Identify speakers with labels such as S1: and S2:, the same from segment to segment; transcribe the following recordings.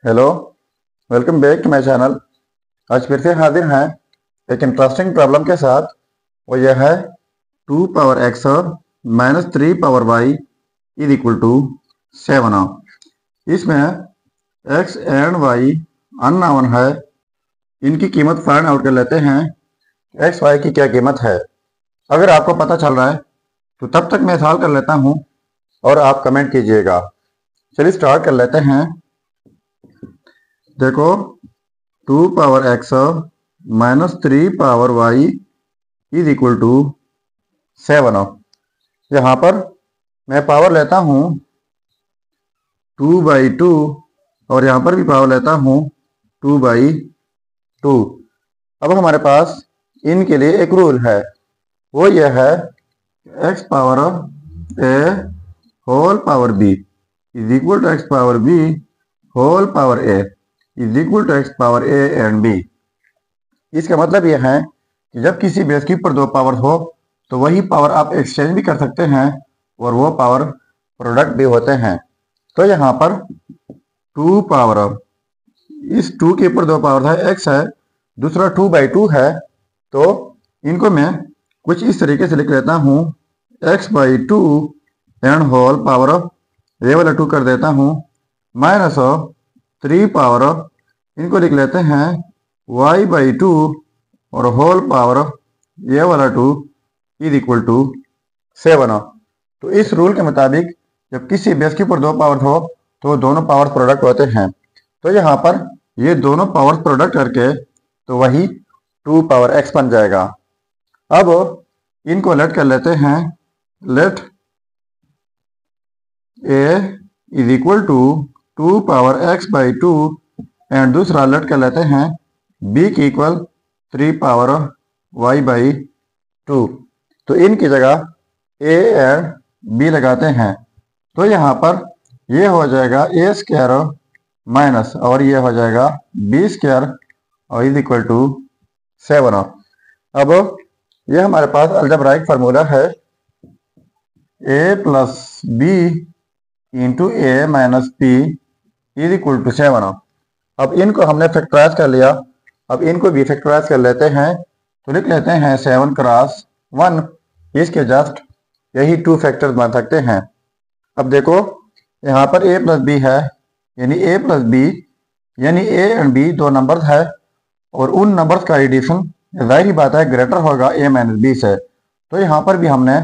S1: Hello, welcome back to my channel. आज फिर से हाजिर हैं एक इंटरेस्टिंग प्रॉब्लम के साथ। वो यह है 2 पावर x और minus 3 power y is equal to 7। इसमें x एंड y अननोन है। इनकी कीमत फाइंड आउट कर लेते हैं। x y की क्या कीमत है। अगर आपको पता चल रहा है तो तब तक मैं सॉल्व कर लेता हूँ और आप कमेंट कीजिएगा। चलिए स्टार्ट कर लेते हैं। देखो 2 power x minus 3 power y is equal to 7। यहाँ पर मैं पावर लेता हूँ 2/2 और यहाँ पर भी पावर लेता हूँ 2/2। अब हमारे पास इनके लिए एक रूल है, वो यह है x power a whole power b is equal to x power b whole power a is equal to x power a and b। इसका मतलब यह है कि जब किसी बेस के ऊपर दो पावर हो तो वही पावर आप एक्सचेंज भी कर सकते हैं और वो पावर प्रोडक्ट भी होते हैं। तो यहाँ पर 2 पावर, इस 2 के ऊपर दो पावर है, x है, दूसरा 2/2 है। तो इनको मैं कुछ इस तरीके से लिख लेता हूँ, x/2 एंड होल पावर ये वाला 2 कर देता हूँ, माइनस 3 पावर, इनको लिख लेते हैं y/2 और होल पावर ये वाला 2 इज इक्वल टू 7। तो इस रूल के मुताबिक जब किसी बेस के ऊपर दो पावर हो तो दोनों पावर प्रोडक्ट होते हैं। तो यहाँ पर ये दोनों पावर प्रोडक्ट करके तो वही 2 पावर x बन जाएगा। अब इनको लेट कर लेते हैं, let a is equal to 2 power x/2 and दूसरा लेट कर लेते हैं b की इक्वल 3 पावर y/2। तो इनकी जगह a एंड b लगाते हैं। तो यहाँ पर ये हो जाएगा a स्क्वायर माइनस और ये हो जाएगा b स्क्वायर और इज इक्वल टू 7। अब ये हमारे पास अलजेब्राइक फार्मूला है, a plus b into a minus b is equal to 7। अब इनको हमने फैक्टराइज कर लिया, अब इनको भी फैक्टराइज कर लेते हैं। तो लिख लेते हैं 7 क्रॉस 1, इसके जस्ट यही 2 फैक्टर्स बन सकते हैं। अब देखो यहाँ पर a प्लस बी है, यानी a प्लस बी, यानी a एंड b दो नंबर्स है और उन नंबर्स का एडिशन जाहिर बात है ग्रेटर होगा a माइनस बी से। तो यहाँ पर भी हमने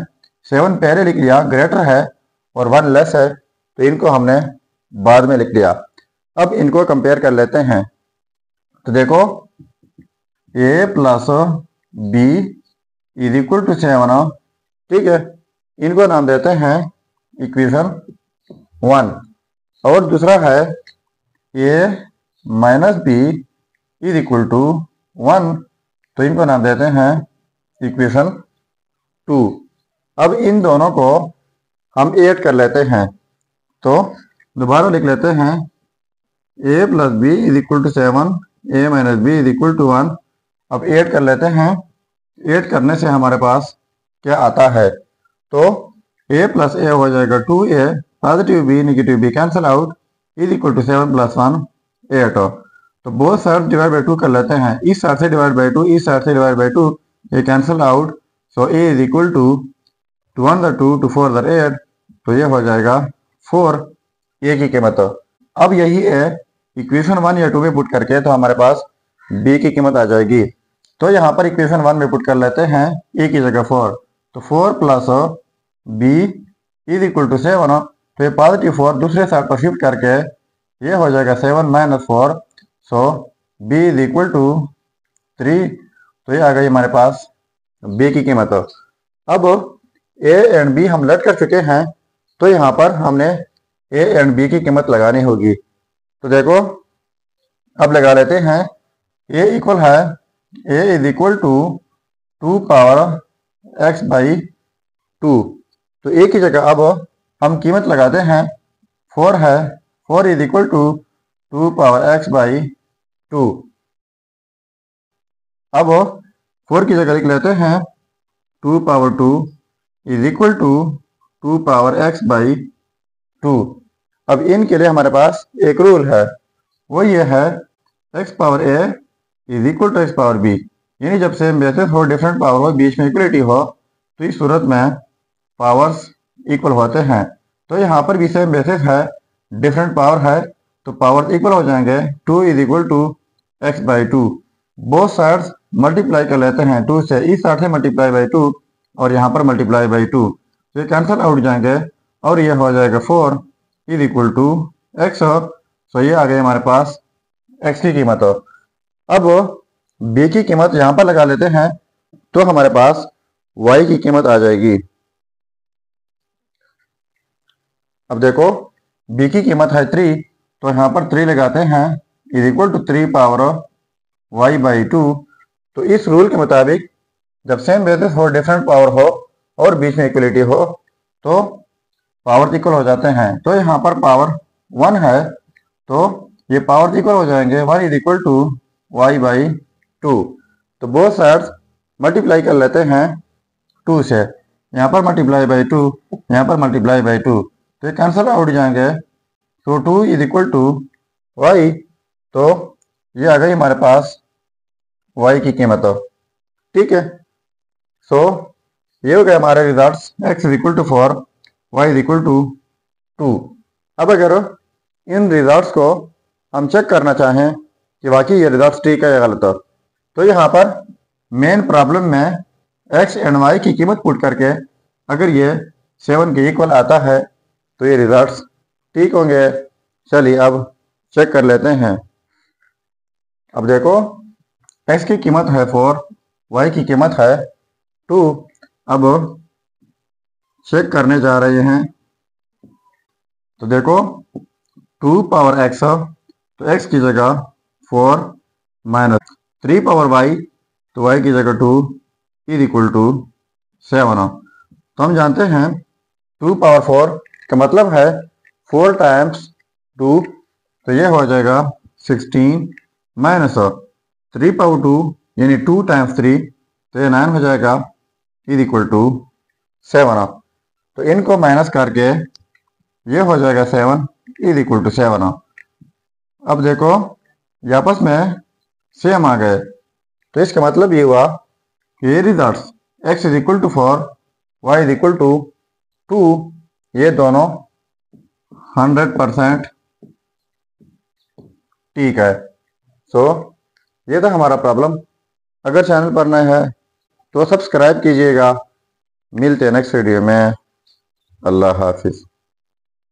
S1: 7 पहले लिख लिया, ग्रेटर है और 1 लेस है, तो इनको हमने बाद में लिख लिया। अब इनको कंपेयर कर लेते हैं। तो देखो a plus B is equal to 7, ठीक है। इनको नाम देते हैं इक्वेशन 1 और दूसरा है a minus B is equal to 1, तो इनको नाम देते हैं इक्वेशन 2। अब इन दोनों को हम ऐड कर लेते हैं। तो दोबारा लिख लेते हैं a plus B is equal to 7, a minus B is equal to 1। अब ऐड कर लेते हैं। ऐड करने से हमारे पास क्या आता है, तो a प्लस a हो जाएगा 2a, positive b negative b cancel out, is equal to 7 plus 1 8। तो बोथ साइड डिवाइड बाई 2 कर लेते हैं, इस साइड से डिवाइड बाई 2, इस साइड से डिवाइड बाई 2, ये cancel out. So a is equal to 2 1 2 2 4 8, तो ये हो जाएगा 4 a की कीमत। अब यही है इक्वेशन 1 या 2 में पुट करके तो हमारे पास b की कीमत आ जाएगी। तो यहाँ पर इक्वेशन 1 में पुट कर लेते हैं a की जगह 4, तो 4 plus b is equal to 7। तो ये पॉजिटिव 4 दूसरे साइड पर शिफ्ट करके ये हो जाएगा 7 minus 4, so b is equal to 3। तो ये आ गई हमारे पास b की कीमत। अब a एंड b हम लेट कर चुके हैं, तो यहाँ पर हमने a एंड b की कीमत लगानी होगी। तो देखो अब लगा लेते हैं। a इक्वल है, a is equal to 2 power x/2। तो a की जगह अब हम कीमत लगाते हैं, 4 है, 4 is equal to 2 power x/2। अब 4 की जगह लिख लेते हैं 2 power 2 is equal to 2 power x/2। अब इनके लिए हमारे पास एक रूल है, वो ये है x power a is equal to x power b, यानी जब सेम बेसिस हो, डिफरेंट पावर हो, बीच में इक्वलिटी हो, तो इस सूरत में पावर्स इक्वल होते हैं। तो यहाँ पर भी सेम बेसिस है, डिफरेंट पावर है, तो पावर्स इक्वल हो जाएंगे। 2 is equal to x by 2, both sides multiply कर लेते हैं 2 से, इस साइड से मल्टीप्लाई बाई 2 और यहाँ पर मल्टीप्लाई बाई 2, तो ये कैंसिल आउट जाएंगे और ये हो जाएगा 4 इज इक्वल टू एक्स। तो ये आ गई हमारे पास एक्स की कीमत। अब बी की कीमत यहाँ पर लगा लेते हैं, तो हमारे पास वाई की कीमत आ जाएगी। अब देखो बी की कीमत है 3, तो यहाँ पर 3 लगाते हैं is equal to 3 power y by 2। तो इस रूल के मुताबिक जब सेम बेसिस हो, डिफरेंट पावर हो और बीच में इक्वलिटी हो, तो पावर इक्वल हो जाते हैं। तो यहाँ पर पावर 1 है, तो ये पावर इक्वल हो जाएंगे 1 is equal to y by 2। तो बोथ साइड्स मल्टीप्लाई कर लेते हैं 2 से, यहाँ पर मल्टीप्लाई बाई 2, यहाँ पर मल्टीप्लाई बाई 2, तो ये कैंसिल आउट जाएंगे। तो 2 इज इक्वल टू वाई, तो ये आ गई हमारे पास वाई की कीमत। ठीक है, सो ये हो गए हमारे results, x is equal to 4, y is equal to 2। अब अगर इन रिजल्ट्स को हम चेक करना चाहें कि वाकई ये रिजल्ट्स ठीक है या गलत, तो यहाँ पर मेन प्रॉब्लम में x एंड y की कीमत पुट करके अगर ये 7 के इक्वल आता है तो ये रिजल्ट्स ठीक होंगे। चलिए अब चेक कर लेते हैं। अब देखो x की कीमत है 4, y की कीमत है 2। अब चेक करने जा रहे हैं, तो देखो 2 पावर x, तो x की जगह 4 माइनस 3 पावर y, तो y की जगह 2 इज इक्वल टू 7। तो हम जानते हैं 2 पावर 4 का मतलब है 4 टाइम्स 2, तो ये हो जाएगा 16 माइनस 3 पावर 2 यानी 2 टाइम्स 3, तो ये 9 हो जाएगा इज इक्वल टू 7। तो इनको माइनस करके ये हो जाएगा 7 इज इक्वल टू 7। अब देखो ये आपस में सेम आ गए, तो इसका मतलब ये हुआ कि ये results x is equal to 4, y is equal to 2, ये दोनों 100% ठीक है। सो ये था हमारा प्रॉब्लम। अगर चैनल पर नए हैं तो सब्सक्राइब कीजिएगा। मिलते हैं नेक्स्ट वीडियो में। अल्लाह हाफिज़।